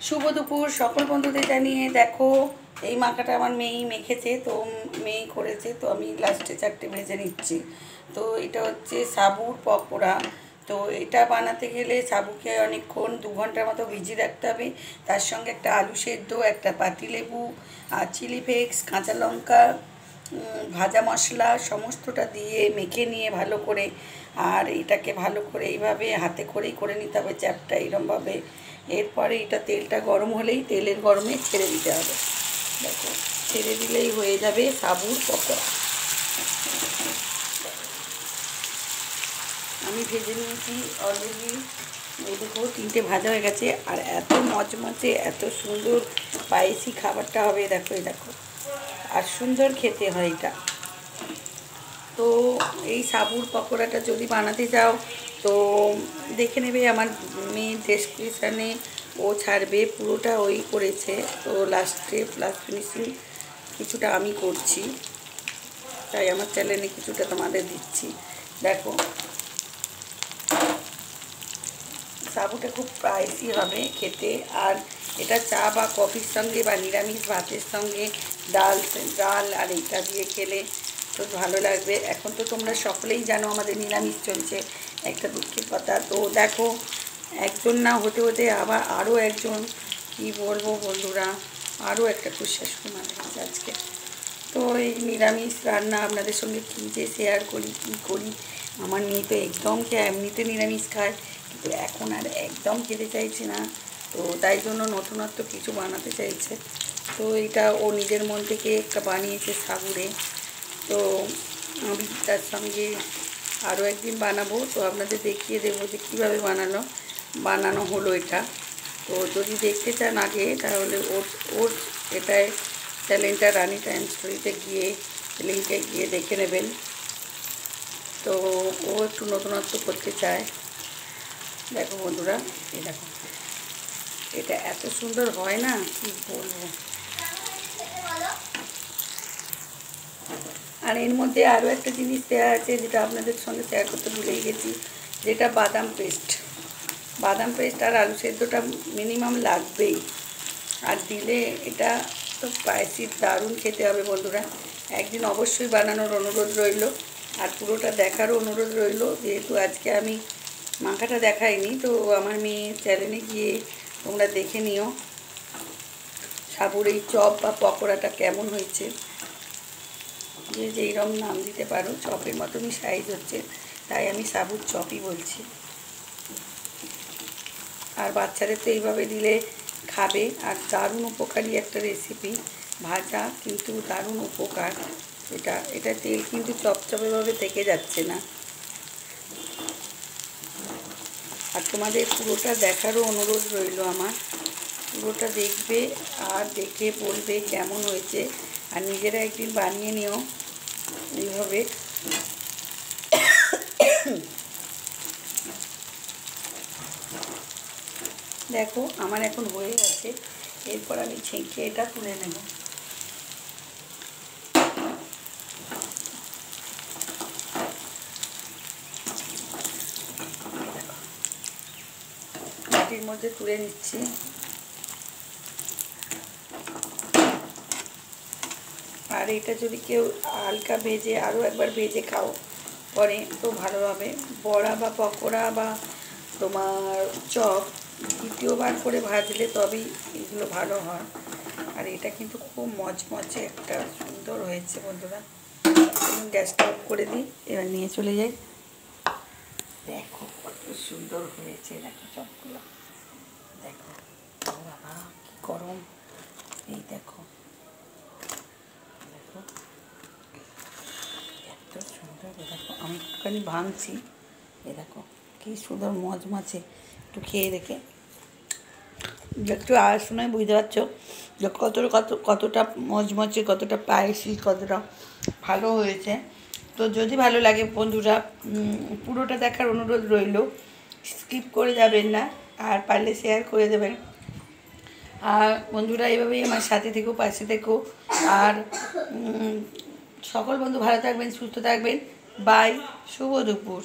শুভ দুপুর সকল বন্ধুদের জানিয়ে দেখো এই মাখাটা আমার মেয়েই মেখেছে, তো মেয়েই করেছে, তো আমি লাস্টে 4টে ভেজে নিচ্ছি। তো এটা হচ্ছে সাবুর পকোড়া। তো এটা বানাতে গেলে সাবুকে অনেকক্ষণ 2 ঘন্টার মতো ভিজিয়ে রাখতে হবে। তার সঙ্গে একটা আলু সেদ্ধ, একটা পাতিলেবু, আর চিলি ফ্লেক্স, কাঁচা লঙ্কা, ভাজা মশলা সমস্তটা দিয়ে মেখে নিয়ে ভালো করে, আর এটাকে ভালো করে এইভাবে হাতে করেই করে নিতে হবে চ্যাপটা এরমভাবে। এরপরে এটা তেলটা গরম হলেই তেলের গরমে ছেড়ে দিতে হবে। দেখো, ছেড়ে দিলেই হয়ে যাবে সাবুর পকোড়া। আমি ভেজে নিয়েছি অলরেডি, এই দেখো 3টে ভাজা হয়ে গেছে। আর এত মচমচে এত সুন্দর স্পাইসি খাবারটা হবে, দেখো এই দেখো, আর সুন্দর খেতে হয় এটা। তো এই সাবুর পকোড়াটা যদি বানাতে চাও তো দেখে নেবে আমার মেয়ের ডেসক্রিপশানে, ও ছাড়বে, পুরোটা ওই করেছে। তো লাস্টে প্লাস ফিনিশিং কিছুটা আমি করছি, তাই আমার চ্যানেলে কিছুটা তোমাদের দিচ্ছি। দেখো, সাবুটা খুব স্পাইসি হবে খেতে, আর এটা চা বা কফির সঙ্গে বা নিরামিষ ভাতের সঙ্গে ডাল আর এইটা দিয়ে খেলে তো ভালো লাগবে। এখন তো তোমরা সকলেই জানো আমাদের নিরামিষ চলছে, একটা দুঃখের কথা। তো দেখো, একজন না হতে হতে আবার আরও একজন, কি বলবো বন্ধুরা, আরও একটা কুশাশুড়ি মারা গেছে আজকে। তো এই নিরামিষ রান্না আপনাদের সঙ্গে কী যে শেয়ার করি, কী করি। আমার মেয়ে তো একদম এমনিতে নিরামিষ খায়, কিন্তু এখন আর একদম খেতে চাইছে না। তো তাই জন্য নতুনত্ব কিছু বানাতে চাইছে। তো এটা ও নিজের মন থেকে একটা বানিয়েছে সাবুরে। তো আমি তার সঙ্গে আরও একদিন বানাবো, তো আপনাদের দেখিয়ে দেবো যে কীভাবে বানানো হলো এটা। তো যদি দেখতে চান আগে, তাহলে ওর এটায় চ্যানেলটা রানি টাইম স্টোরিতে গিয়ে লিঙ্কে গিয়ে দেখে নেবেন। তো ও একটু নতুনত্ব করতে চায়। দেখো বন্ধুরা, এই দেখো, এটা এত সুন্দর হয় না, কি বলবো। আর এর মধ্যে আরও একটা জিনিস দেওয়া আছে, যেটা আপনাদের সঙ্গে শেয়ার করতে ভুলেই গেছি, যেটা বাদাম পেস্ট আর আলু সেদ্ধটা মিনিমাম লাগবেই। আর দিলে এটা তো স্পাইসি দারুণ খেতে হবে বন্ধুরা। একদিন অবশ্যই বানানোর অনুরোধ রইল, আর পুরোটা দেখারও অনুরোধ রইল। যেহেতু আজকে আমি মাখাটা দেখাইনি, তো আমার মেয়ের চ্যানেলে গিয়ে তোমরা দেখে নিও সাবুর এই চপ বা পকোড়াটা কেমন হয়েছে। যে যেইরকম নাম দিতে পারো, চপের মতনই সাইজ হচ্ছে, তাই আমি সাবুর চপই বলছি। আর বাচ্চাদের তো এইভাবে দিলে খাবে। আর দারুণ উপকারী একটা রেসিপি, ভাজা কিন্তু দারুণ উপকার। এটা তেল কিন্তু চপচপেভাবে থেকে যাচ্ছে না। আর তোমাদের পুরোটা দেখারও অনুরোধ রইল আমার। পুরোটা দেখবে আর দেখে বলবে কেমন হয়েছে, আর নিজেরা একদিন বানিয়ে নিও এইভাবে। দেখো, আমার এখন হয়ে গেছে। এরপর আমি ছেঁকে এটা তুলে নেব। বাটির মধ্যে তুলে নিচ্ছি। আর এটা যদি কেউ হালকা ভেজে আরও একবার ভেজে খাও পরে, তো ভালো হবে। বড়া বা পকোড়া বা তোমার চপ দ্বিতীয়বার করে ভাজলে তবেই এগুলো ভালো হয়। আর এটা কিন্তু খুব মচমচে একটা সুন্দর হয়েছে বন্ধুরা। গ্যাসটা অফ করে দিই, এবার নিয়ে চলে যাই। দেখো কত সুন্দর হয়েছে, দেখো চপগুলো, দেখো বাবা কি গরম। এই দেখো, দেখো এত সুন্দর। দেখো আমি একটুখানি ভাঙছি, এ দেখো কি সুন্দর মচমচে। একটু খেয়ে দেখে, একটু আওয়াজ শুনে বুঝতে পারছো যে কতটা মচমচে, কতটা স্পাইসি, কতটা ভালো হয়েছে। তো যদি ভালো লাগে বন্ধুরা, পুরোটা দেখার অনুরোধ রইল, স্কিপ করে যাবেন না, আর পারলে শেয়ার করে দেবেন। আর বন্ধুরা এভাবেই আমার সাথে থেকো, পাশে থেকো। আর সকল বন্ধু ভালো থাকবেন, সুস্থ থাকবেন। বাই, শুভ দুপুর।